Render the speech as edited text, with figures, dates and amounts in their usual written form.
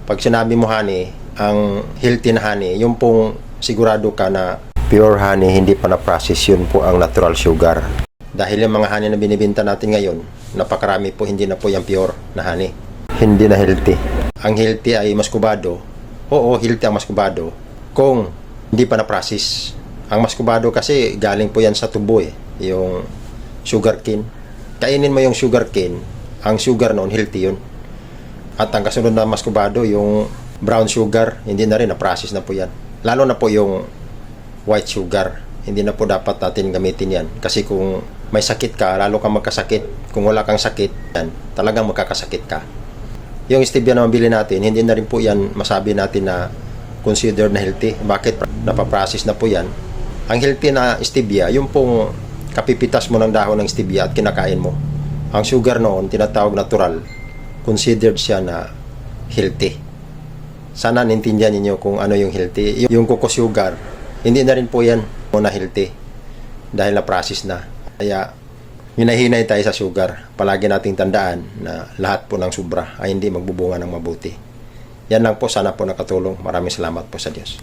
Pag sinabi mo honey, ang healthy na honey, yung pong sigurado ka na pure honey, hindi pa na-process, yun po ang natural sugar. Dahil yung mga honey na binibenta natin ngayon, napakarami po, hindi na po yung pure na honey. Hindi na healthy. Ang healthy ay maskubado. Oo, healthy ang maskubado kung hindi pa na-process. Ang maskubado kasi galing po yan sa tubo yung sugar cane. Kainin mo yung sugar cane, ang sugar noon, healthy yun. At ang kasunod na maskubado, yung brown sugar, hindi na rin, na-process na po yan. Lalo na po yung white sugar, hindi na po dapat natin gamitin yan. Kasi kung may sakit ka, lalo kang magkasakit. Kung wala kang sakit, yan, talagang magkakasakit ka. Yung stevia na mabili natin, hindi na rin po yan masabi natin na considered na healthy. Bakit? Napaprocess na po yan. Ang healthy na stevia, yung pong kapipitas mo ng dahon ng stevia at kinakain mo. Ang sugar noon, tinatawag natural, considered siya na healthy. Sana nintindihan niyo kung ano yung healthy. Yung cocoa sugar, hindi na rin po yan na healthy dahil na-process na. Kaya, hinahinay tayo sa sugar. Palagi nating tandaan na lahat po ng sobra ay hindi magbubunga ng mabuti. Yan lang po, sana po nakatulong. Maraming salamat po sa Diyos.